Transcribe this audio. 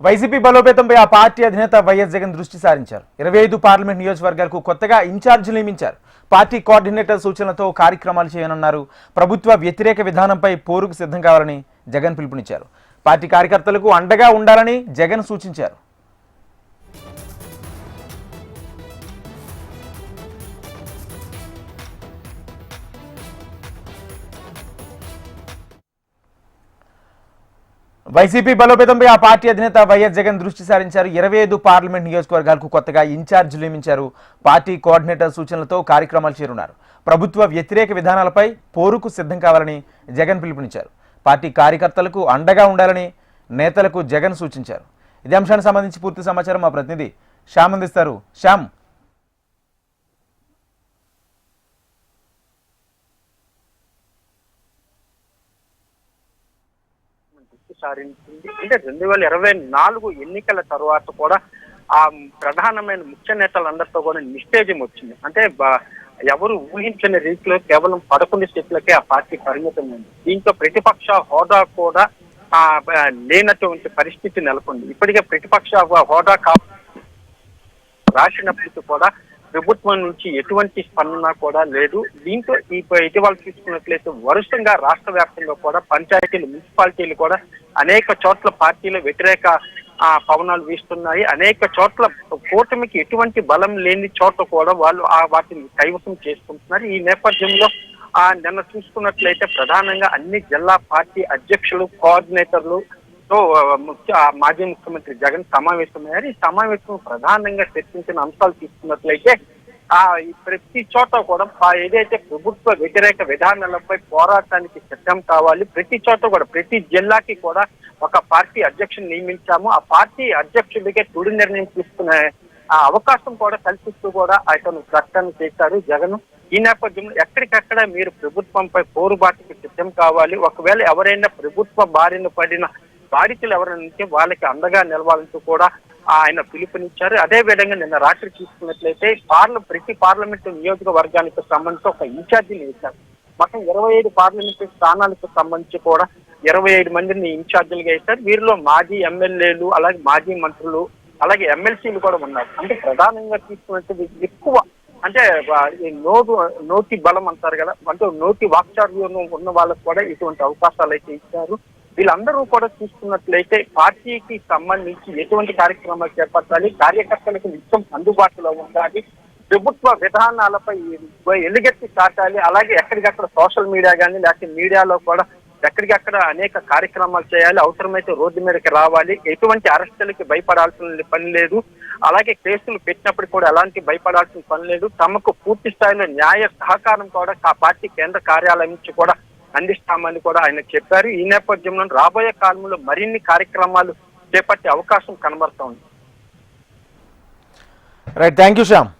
YCP బలోపేతంపై ఆ party అధినేత YS Jagan దృష్టి సారించారు. 25 పార్లమెంట్ నియోజకవర్గాలకు కొత్తగా ఇన్ఛార్జీలు నియమించారు. పార్టీ కోఆర్డినేటర్ సూచనలతో కార్యక్రమాలు చేయనున్నారు. ప్రభుత్వ వ్యతిరేక విధానంపై పోరుకు సిద్ధం కావాలని జగన్ పిలుపునిచ్చారు. పార్టీ కార్యకర్తలకు అండగా ఉండాలని జగన్ సూచించారు. వైసీపీ బలోపేతంపై ఆ పార్టీ అధినేత వైఎస్ జగన్ దృష్టి సారించారు. 25 పార్లమెంట్ నియోజకవర్గాలకు కొత్తగా ఇన్ఛార్జీలు నియమించారు. పార్టీ కోఆర్డినేటర్ సూచనలతో కార్యక్రమాలు చేరున్నారు. ప్రభుత్వ వ్యతిరేక విధానాలపై పోరుకు సిద్ధం కావాలని జగన్ పిలుపునిచ్చారు. పార్టీ కార్యకర్తలకు అండగా ఉండాలని నేతలకు జగన్ సూచించారు. ఇదే అంశానికి సంబంధించి పూర్తి సమాచారం మా ప్రతినిధి శ్యామ్ అందిస్తారు. శ్యామ్, సారించింది. అంటే 2024 ఎన్నికల తర్వాత కూడా ఆ ప్రధానమైన ముఖ్య నేతలందరితో కూడా నిస్తేజం వచ్చింది. అంటే ఎవరు ఊహించని రీతిలో కేవలం 11 సీట్లకే ఆ పార్టీ పరిమితమైంది. దీంతో ప్రతిపక్ష హోదా కూడా లేనటువంటి పరిస్థితి నెలకొంది. ఇప్పటికే ప్రతిపక్ష హోదా రాసినప్పటికీ కూడా ప్రభుత్వం నుంచి ఎటువంటి స్పందన కూడా లేదు. దీంతో ఇటీవల చూసుకున్నట్లయితే వరుసగా రాష్ట్ర వ్యాప్తంగా కూడా పంచాయతీలు, మున్సిపాలిటీలు కూడా అనేక చోట్ల పార్టీల వ్యతిరేక పవనాలు వీస్తున్నాయి. అనేక చోట్ల కూటమికి ఎటువంటి బలం లేని చోట్ల కూడా వాళ్ళు వాటిని కైవసం చేసుకుంటున్నారు. ఈ నేపథ్యంలో నిన్న చూసుకున్నట్లయితే ప్రధానంగా అన్ని జిల్లా పార్టీ అధ్యక్షులు, కోఆర్డినేటర్లు తో మాజీ ముఖ్యమంత్రి జగన్ సమావేశమయ్యారు. ఈ సమావేశం ప్రధానంగా చర్చించిన అంశాలు తీసుకున్నట్లయితే ప్రతి చోట కూడా ఏదైతే ప్రభుత్వ వ్యతిరేక విధానాలపై పోరాటానికి సిద్ధం కావాలి. ప్రతి చోట కూడా ప్రతి జిల్లాకి కూడా ఒక పార్టీ అధ్యక్షుని నియమించాము. ఆ పార్టీ అధ్యక్షుడికే తుడి నిర్ణయం తీసుకునే అవకాశం కూడా కల్పిస్తూ కూడా అతను ప్రకటన చేశారు జగన్. ఈ నేపథ్యంలో ఎక్కడికక్కడ మీరు ప్రభుత్వంపై పోరుబాటుకి సిద్ధం కావాలి. ఒకవేళ ఎవరైనా ప్రభుత్వ బారిన పడిన బాధితులు ఎవరైనా వాళ్ళకి అండగా నిలవాలంటూ కూడా ఆయన పిలుపునిచ్చారు. అదే విధంగా నిన్న రాత్రి చూసుకున్నట్లయితే ప్రతి పార్లమెంటు నియోజకవర్గానికి సంబంధించి ఒక ఇన్ఛార్జీని వేశారు. మొత్తం 25 పార్లమెంటు స్థానాలకు సంబంధించి కూడా 25 మందిని ఇన్ఛార్జీలుగా వేశారు. వీరిలో మాజీ ఎమ్మెల్యేలు, అలాగే మాజీ మంత్రులు, అలాగే ఎమ్మెల్సీలు కూడా ఉన్నారు. అంటే ప్రధానంగా తీసుకున్నట్టు ఎక్కువ అంటే నోటి బలం అంటారు కదా, అంటే నోటి వాక్చార్యం ఉన్న వాళ్ళకు కూడా ఇటువంటి అవకాశాలు అయితే ఇచ్చారు. వీళ్ళందరూ కూడా చూసుకున్నట్లయితే పార్టీకి సంబంధించి ఎటువంటి కార్యక్రమాలు చేపట్టాలి, కార్యకర్తలకు నిత్యం అందుబాటులో ఉండాలి, ప్రభుత్వ విధానాలపై ఎలుగెత్తి చాటాలి. అలాగే ఎక్కడికక్కడ సోషల్ మీడియా కానీ లేకపోతే మీడియాలో కూడా ఎక్కడికక్కడ అనేక కార్యక్రమాలు చేయాలి. అవసరమైతే రోడ్డు మీదకి రావాలి. ఎటువంటి అరెస్టులకి భయపడాల్సిన పని లేదు. అలాగే కేసులు పెట్టినప్పుడు కూడా ఎలాంటి భయపడాల్సిన పని లేదు. తమకు పూర్తి స్థాయిలో న్యాయ సహకారం కూడా ఆ పార్టీ కేంద్ర కార్యాలయం నుంచి కూడా అందిస్తామని కూడా ఆయన చెప్పారు. ఈ నేపథ్యంలో రాబోయే కాలంలో మరిన్ని కార్యక్రమాలు చేపట్టే అవకాశం కనబడుతోంది. Right, thank you Shyam.